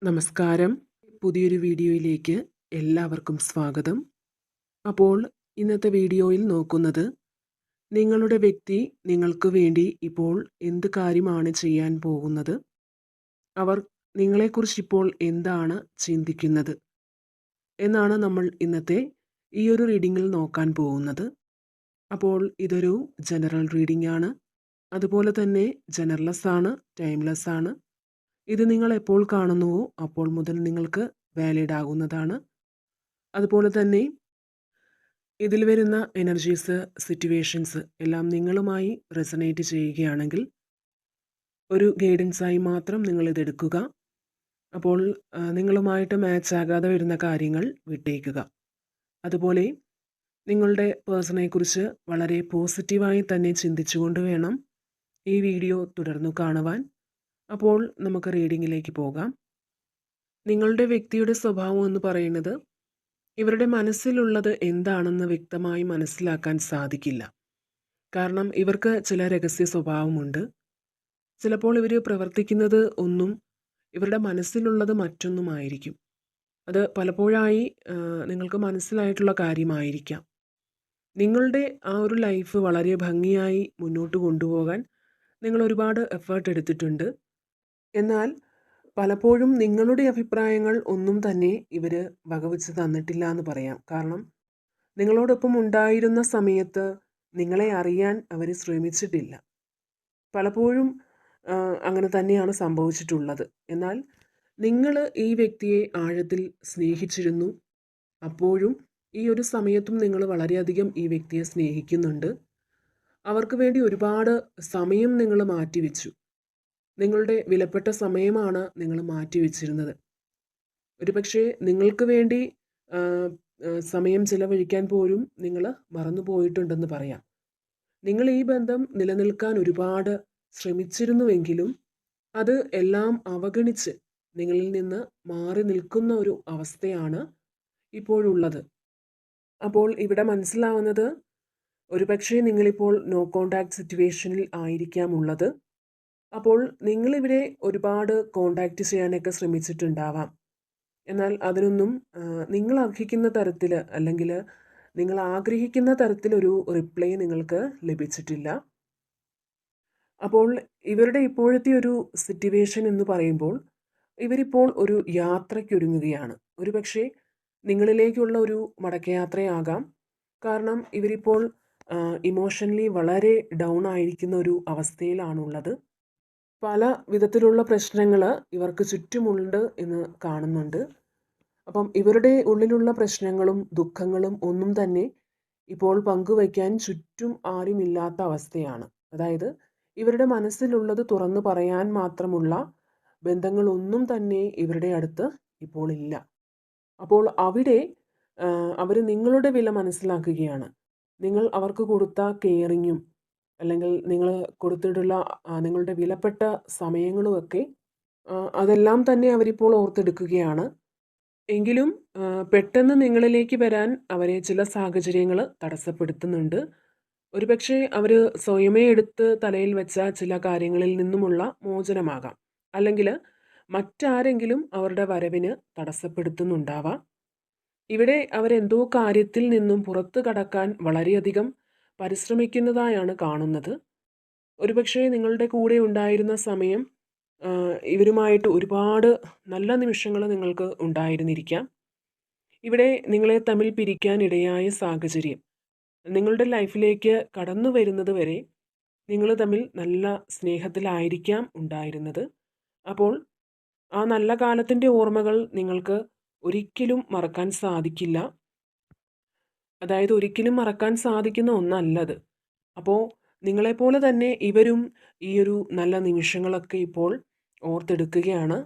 നമസ്കാരം. പുതിയൊരു വീഡിയോയിലേക്ക് എല്ലാവർക്കും സ്വാഗതം. അപ്പോൾ ഇന്നത്തെ വീഡിയോയിൽ നോക്കുന്നത് നിങ്ങളുടെ വ്യക്തി നിങ്ങൾക്ക് വേണ്ടി ഇപ്പോൾ എന്ത് കാര്യമാണ് ചെയ്യാൻ പോകുന്നത്? അവർ നിങ്ങളെക്കുറിച്ച് ഇപ്പോൾ എന്താണ് ചിന്തിക്കുന്നത്? എന്നാണ് നമ്മൾ ഇന്നത്തെ ഈ ഒരു റീഡിങ്ങിൽ നോക്കാൻ പോകുന്നത്. അപ്പോൾ ഇതൊരു ജനറൽ റീഡിംഗ് ആണ്. അതുപോലെ തന്നെ ജനറൽലെസ് ആണ്, ടൈംലെസ് ആണ്. ഇത് നിങ്ങൾ എപ്പോൾ കാണുന്നുവോ അപ്പോൾ മുതൽ നിങ്ങൾക്ക് വാലിഡ് ആകുന്നതാണ്. അതുപോലെ തന്നെ ഇതിൽ വരുന്ന എനർജീസ്, സിറ്റുവേഷൻസ് എല്ലാം നിങ്ങളുമായി റെസണേറ്റ് ചെയ്യുകയാണെങ്കിൽ ഒരു ഗൈഡൻസായി മാത്രം നിങ്ങളിതെടുക്കുക. അപ്പോൾ നിങ്ങളുമായിട്ട് മാച്ച് ആകാതെ വരുന്ന കാര്യങ്ങൾ വിട്ടേക്കുക. അതുപോലെ നിങ്ങളുടെ പേഴ്സണെക്കുറിച്ച് വളരെ പോസിറ്റീവായി തന്നെ ചിന്തിച്ചുകൊണ്ട് വേണം ഈ വീഡിയോ തുടർന്നു കാണുവാൻ. അപ്പോൾ നമുക്ക് റീഡിങ്ങിലേക്ക് പോകാം. നിങ്ങളുടെ വ്യക്തിയുടെ സ്വഭാവം എന്ന് പറയുന്നത് ഇവരുടെ മനസ്സിലുള്ളത് എന്താണെന്ന് വ്യക്തമായി മനസ്സിലാക്കാൻ സാധിക്കില്ല. കാരണം ഇവർക്ക് ചില രഹസ്യ സ്വഭാവമുണ്ട്. ചിലപ്പോൾ ഇവർ പ്രവർത്തിക്കുന്നത് ഒന്നും ഇവരുടെ മനസ്സിലുള്ളത് മറ്റൊന്നുമായിരിക്കും. അത് പലപ്പോഴായി നിങ്ങൾക്ക് മനസ്സിലായിട്ടുള്ള കാര്യമായിരിക്കാം. നിങ്ങളുടെ ആ ഒരു ലൈഫ് വളരെ ഭംഗിയായി മുന്നോട്ട് കൊണ്ടുപോകാൻ നിങ്ങൾ ഒരുപാട് എഫേർട്ട് എടുത്തിട്ടുണ്ട്. എന്നാൽ പലപ്പോഴും നിങ്ങളുടെ അഭിപ്രായങ്ങൾ ഒന്നും തന്നെ ഇവർ വകവെച്ച് തന്നിട്ടില്ല എന്ന് പറയാം. കാരണം നിങ്ങളോടൊപ്പം ഉണ്ടായിരുന്ന സമയത്ത് നിങ്ങളെ അറിയാൻ അവർ ശ്രമിച്ചിട്ടില്ല. പലപ്പോഴും അങ്ങനെ തന്നെയാണ് സംഭവിച്ചിട്ടുള്ളത്. എന്നാൽ നിങ്ങൾ ഈ വ്യക്തിയെ ആഴത്തിൽ സ്നേഹിച്ചിരുന്നു. അപ്പോഴും ഈ ഒരു സമയത്തും നിങ്ങൾ വളരെയധികം ഈ വ്യക്തിയെ സ്നേഹിക്കുന്നുണ്ട്. അവർക്ക് വേണ്ടി ഒരുപാട് സമയം നിങ്ങൾ മാറ്റിവെച്ചു. നിങ്ങളുടെ വിലപ്പെട്ട സമയമാണ് നിങ്ങൾ മാറ്റിവെച്ചിരുന്നത്. ഒരുപക്ഷെ നിങ്ങൾക്ക് വേണ്ടി സമയം ചിലവഴിക്കാൻ പോലും നിങ്ങൾ മറന്നു പോയിട്ടുണ്ടെന്ന് പറയാം. നിങ്ങൾ ഈ ബന്ധം നിലനിൽക്കാൻ ഒരുപാട് ശ്രമിച്ചിരുന്നുവെങ്കിലും അത് എല്ലാം അവഗണിച്ച് നിങ്ങളിൽ നിന്ന് മാറി നിൽക്കുന്ന ഒരു അവസ്ഥയാണ് ഇപ്പോഴുള്ളത്. അപ്പോൾ ഇവിടെ മനസ്സിലാവുന്നത് ഒരുപക്ഷെ നിങ്ങളിപ്പോൾ നോ കോണ്ടാക്ട് സിറ്റുവേഷനിൽ ആയിരിക്കാം ഉള്ളത്. അപ്പോൾ നിങ്ങളിവരെ ഒരുപാട് കോണ്ടാക്റ്റ് ചെയ്യാനൊക്കെ ശ്രമിച്ചിട്ടുണ്ടാവാം. എന്നാൽ അതിനൊന്നും നിങ്ങൾ അർഹിക്കുന്ന തരത്തിൽ അല്ലെങ്കിൽ നിങ്ങൾ ആഗ്രഹിക്കുന്ന തരത്തിലൊരു റിപ്ലൈ നിങ്ങൾക്ക് ലഭിച്ചിട്ടില്ല. അപ്പോൾ ഇവരുടെ ഇപ്പോഴത്തെ ഒരു സിറ്റുവേഷൻ എന്ന് പറയുമ്പോൾ ഇവരിപ്പോൾ ഒരു യാത്രയ്ക്കൊരുങ്ങുകയാണ്. ഒരുപക്ഷെ നിങ്ങളിലേക്കുള്ള ഒരു മടക്കയാത്രയാകാം. കാരണം ഇവരിപ്പോൾ ഇമോഷണലി വളരെ ഡൗൺ ആയിരിക്കുന്ന ഒരു അവസ്ഥയിലാണുള്ളത്. പല വിധത്തിലുള്ള പ്രശ്നങ്ങൾ ഇവർക്ക് ചുറ്റുമുണ്ട് എന്ന് കാണുന്നുണ്ട്. അപ്പം ഇവരുടെ ഉള്ളിലുള്ള പ്രശ്നങ്ങളും ദുഃഖങ്ങളും ഒന്നും തന്നെ ഇപ്പോൾ പങ്കുവയ്ക്കാൻ ചുറ്റും ആരുമില്ലാത്ത അവസ്ഥയാണ്. അതായത് ഇവരുടെ മനസ്സിലുള്ളത് തുറന്നു പറയാൻ മാത്രമുള്ള ബന്ധങ്ങളൊന്നും തന്നെ ഇവരുടെ അടുത്ത് ഇപ്പോൾ ഇല്ല. അപ്പോൾ അവിടെ അവർ നിങ്ങളുടെ വില മനസ്സിലാക്കുകയാണ്. നിങ്ങൾ അവർക്ക് കൊടുത്ത കെയറിങ്ങും അല്ലെങ്കിൽ നിങ്ങൾ കൊടുത്തിട്ടുള്ള നിങ്ങളുടെ വിലപ്പെട്ട സമയങ്ങളുമൊക്കെ അതെല്ലാം തന്നെ അവരിപ്പോൾ ഓർത്തെടുക്കുകയാണ്. എങ്കിലും പെട്ടെന്ന് നിങ്ങളിലേക്ക് വരാൻ അവരെ ചില സാഹചര്യങ്ങൾ തടസ്സപ്പെടുത്തുന്നുണ്ട്. ഒരുപക്ഷെ അവർ സ്വയമേ എടുത്ത് തലയിൽ വെച്ച ചില കാര്യങ്ങളിൽ നിന്നുമുള്ള മോചനമാകാം. അല്ലെങ്കിൽ മറ്റാരെങ്കിലും അവരുടെ വരവിന് തടസ്സപ്പെടുത്തുന്നുണ്ടാവാം. ഇവിടെ അവരെന്തോ കാര്യത്തിൽ നിന്നും പുറത്തു കടക്കാൻ വളരെയധികം പരിശ്രമിക്കുന്നതായാണ് കാണുന്നത്. ഒരുപക്ഷെ നിങ്ങളുടെ കൂടെ ഉണ്ടായിരുന്ന സമയം ഇവരുമായിട്ട് ഒരുപാട് നല്ല നിമിഷങ്ങൾ നിങ്ങൾക്ക് ഉണ്ടായിരുന്നിരിക്കാം. ഇവിടെ നിങ്ങളെ തമ്മിൽ പിരിക്കാൻ ഇടയായ സാഹചര്യം നിങ്ങളുടെ ലൈഫിലേക്ക് കടന്നു വരുന്നത് വരെ നിങ്ങൾ തമ്മിൽ നല്ല സ്നേഹത്തിലായിരിക്കാം ഉണ്ടായിരുന്നത്. അപ്പോൾ ആ നല്ല കാലത്തിൻ്റെ ഓർമ്മകൾ നിങ്ങൾക്ക് ഒരിക്കലും മറക്കാൻ സാധിക്കില്ല. അതായത് ഒരിക്കലും മറക്കാൻ സാധിക്കുന്ന ഒന്നല്ലത്. അപ്പോൾ നിങ്ങളെപ്പോലെ തന്നെ ഇവരും ഈ ഒരു നല്ല നിമിഷങ്ങളൊക്കെ ഇപ്പോൾ ഓർത്തെടുക്കുകയാണ്.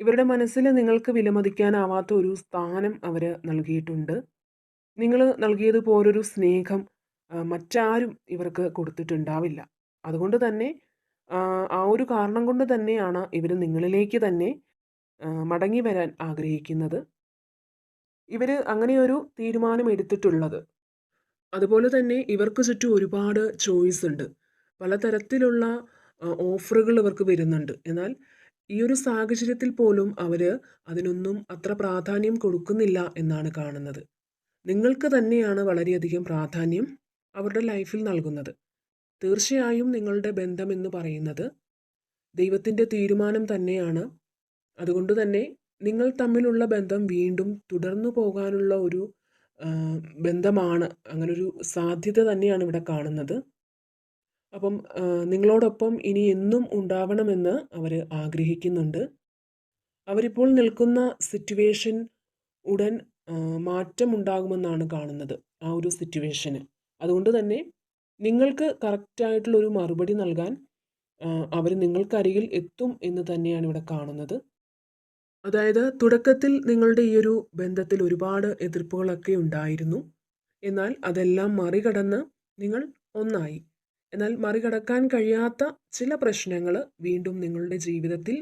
ഇവരുടെ മനസ്സിൽ നിങ്ങൾക്ക് വിലമതിക്കാനാവാത്ത ഒരു സ്ഥാനം അവർ നൽകിയിട്ടുണ്ട്. നിങ്ങൾ നൽകിയതുപോലൊരു സ്നേഹം മറ്റാരും ഇവർക്ക് കൊടുത്തിട്ടുണ്ടാവില്ല. അതുകൊണ്ട് തന്നെ ആ ഒരു കാരണം കൊണ്ട് തന്നെയാണ് ഇവർ നിങ്ങളിലേക്ക് തന്നെ മടങ്ങി വരാൻ ആഗ്രഹിക്കുന്നത്. ഇവർ അങ്ങനെയൊരു തീരുമാനം എടുത്തിട്ടുള്ളത്. അതുപോലെ തന്നെ ഇവർക്ക് ചുറ്റും ഒരുപാട് ചോയ്സ് ഉണ്ട്. പലതരത്തിലുള്ള ഓഫറുകൾ ഇവർക്ക് വരുന്നുണ്ട്. എന്നാൽ ഈ ഒരു സാഹചര്യത്തിൽ പോലും അവർ അതിനൊന്നും അത്ര പ്രാധാന്യം കൊടുക്കുന്നില്ല എന്നാണ് കാണുന്നത്. നിങ്ങൾക്ക് തന്നെയാണ് വളരെയധികം പ്രാധാന്യം അവരുടെ ലൈഫിൽ നൽകുന്നത്. തീർച്ചയായും നിങ്ങളുടെ ബന്ധമെന്ന് പറയുന്നത് ദൈവത്തിൻ്റെ തീരുമാനം തന്നെയാണ്. അതുകൊണ്ട് തന്നെ നിങ്ങൾ തമ്മിലുള്ള ബന്ധം വീണ്ടും തുടർന്നു പോകാനുള്ള ഒരു ബന്ധമാണ്. അങ്ങനൊരു സാധ്യത തന്നെയാണ് ഇവിടെ കാണുന്നത്. അപ്പം നിങ്ങളോടൊപ്പം ഇനി എന്നും ഉണ്ടാവണമെന്ന് അവർ ആഗ്രഹിക്കുന്നുണ്ട്. അവരിപ്പോൾ നിൽക്കുന്ന സിറ്റുവേഷൻ ഉടൻ മാറ്റമുണ്ടാകുമെന്നാണ് കാണുന്നത്, ആ ഒരു സിറ്റുവേഷന്. അതുകൊണ്ട് തന്നെ നിങ്ങൾക്ക് കറക്റ്റായിട്ടുള്ളൊരു മറുപടി നൽകാൻ അവർ നിങ്ങൾക്കരികിൽ എത്തും എന്ന് തന്നെയാണ് ഇവിടെ കാണുന്നത്. അതായത് തുടക്കത്തിൽ നിങ്ങളുടെ ഈ ഒരു ബന്ധത്തിൽ ഒരുപാട് എതിർപ്പുകളൊക്കെ ഉണ്ടായിരുന്നു. എന്നാൽ അതെല്ലാം മറികടന്ന് നിങ്ങൾ ഒന്നായി. എന്നാൽ മറികടക്കാൻ കഴിയാത്ത ചില പ്രശ്നങ്ങൾ വീണ്ടും നിങ്ങളുടെ ജീവിതത്തിൽ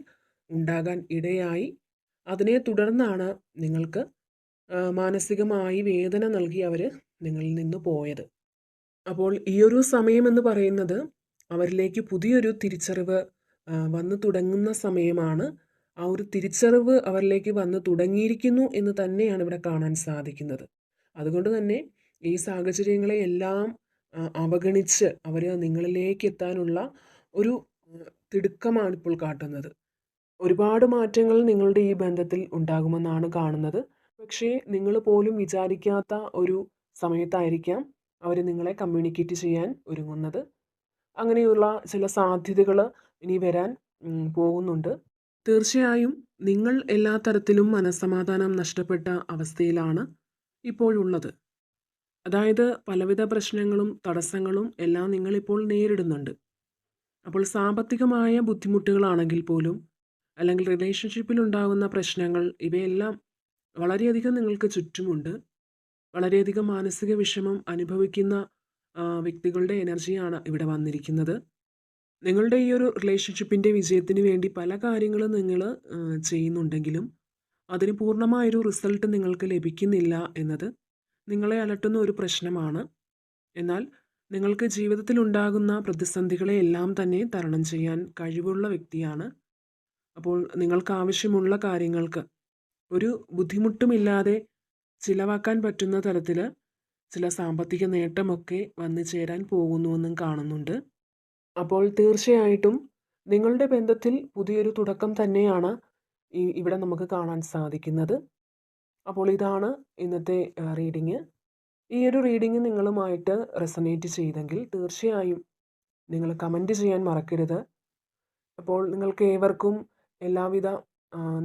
ഉണ്ടാകാൻ ഇടയായി. അതിനെ തുടർന്നാണ് നിങ്ങൾക്ക് മാനസികമായി വേദന നൽകി അവർ നിങ്ങളിൽ നിന്ന് പോയത്. അപ്പോൾ ഈ ഒരു സമയമെന്ന് പറയുന്നത് അവരിലേക്ക് പുതിയൊരു തിരിച്ചറിവ് വന്നു തുടങ്ങുന്ന സമയമാണ്. ആ ഒരു തിരിച്ചറിവ് അവരിലേക്ക് വന്നു തുടങ്ങിയിരിക്കുന്നു എന്ന് തന്നെയാണ് ഇവിടെ കാണാൻ സാധിക്കുന്നത്. അതുകൊണ്ട് തന്നെ ഈ സാഹചര്യങ്ങളെ എല്ലാം അവഗണിച്ച് അവർ നിങ്ങളിലേക്ക് എത്താനുള്ള ഒരു തിടുക്കമാണ് ഇപ്പോൾ കാട്ടുന്നത്. ഒരുപാട് മാറ്റങ്ങൾ നിങ്ങളുടെ ഈ ബന്ധത്തിൽ ഉണ്ടാകുമെന്നാണ് കാണുന്നത്. പക്ഷേ നിങ്ങൾ പോലും വിചാരിക്കാത്ത ഒരു സമയത്തായിരിക്കാം അവർ നിങ്ങളെ കമ്മ്യൂണിക്കേറ്റ് ചെയ്യാൻ ഒരുങ്ങുന്നത്. അങ്ങനെയുള്ള ചില സാധ്യതകൾ ഇനി വരാൻ പോകുന്നുണ്ട്. തീർച്ചയായും നിങ്ങൾ എല്ലാ തരത്തിലും മനസ്സമാധാനം നഷ്ടപ്പെട്ട അവസ്ഥയിലാണ് ഇപ്പോഴുള്ളത്. അതായത് പലവിധ പ്രശ്നങ്ങളും തടസ്സങ്ങളും എല്ലാം നിങ്ങളിപ്പോൾ നേരിടുന്നുണ്ട്. അപ്പോൾ സാമ്പത്തികമായ ബുദ്ധിമുട്ടുകളാണെങ്കിൽ പോലും, അല്ലെങ്കിൽ റിലേഷൻഷിപ്പിൽ ഉണ്ടാകുന്ന പ്രശ്നങ്ങൾ, ഇവയെല്ലാം വളരെയധികം നിങ്ങൾക്ക് ചുറ്റുമുണ്ട്. വളരെയധികം മാനസിക വിഷമം അനുഭവിക്കുന്ന വ്യക്തികളുടെ എനർജിയാണ് ഇവിടെ വന്നിരിക്കുന്നത്. നിങ്ങളുടെ ഈ ഒരു റിലേഷൻഷിപ്പിൻ്റെ വിജയത്തിന് വേണ്ടി പല കാര്യങ്ങളും നിങ്ങൾ ചെയ്യുന്നുണ്ടെങ്കിലും അതിന് പൂർണ്ണമായൊരു റിസൾട്ട് നിങ്ങൾക്ക് ലഭിക്കുന്നില്ല എന്നത് നിങ്ങളെ അലട്ടുന്ന ഒരു പ്രശ്നമാണ്. എന്നാൽ നിങ്ങൾക്ക് ജീവിതത്തിൽ ഉണ്ടാകുന്ന പ്രതിസന്ധികളെ എല്ലാം തന്നെ തരണം ചെയ്യാൻ കഴിവുള്ള വ്യക്തിയാണ്. അപ്പോൾ നിങ്ങൾക്ക് ആവശ്യമുള്ള കാര്യങ്ങൾക്ക് ഒരു ബുദ്ധിമുട്ടുമില്ലാതെ ചിലവാക്കാൻ പറ്റുന്ന തരത്തിൽ ചില സാമ്പത്തിക നേട്ടമൊക്കെ വന്നു ചേരാൻ പോകുന്നുവെന്നും കാണുന്നുണ്ട്. അപ്പോൾ തീർച്ചയായിട്ടും നിങ്ങളുടെ ബന്ധത്തിൽ പുതിയൊരു തുടക്കം തന്നെയാണ് ഇവിടെ നമുക്ക് കാണാൻ സാധിക്കുന്നത്. അപ്പോൾ ഇതാണ് ഇന്നത്തെ റീഡിങ്. ഈ ഒരു റീഡിങ് നിങ്ങളുമായിട്ട് റെസനേറ്റ് ചെയ്തെങ്കിൽ തീർച്ചയായും നിങ്ങൾ കമൻറ്റ് ചെയ്യാൻ മറക്കരുത്. അപ്പോൾ നിങ്ങൾക്ക് ഏവർക്കും എല്ലാവിധ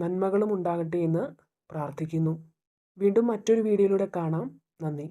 നന്മകളും ഉണ്ടാകട്ടെ എന്ന് പ്രാർത്ഥിക്കുന്നു. വീണ്ടും മറ്റൊരു വീഡിയോയിലൂടെ കാണാം. നന്ദി.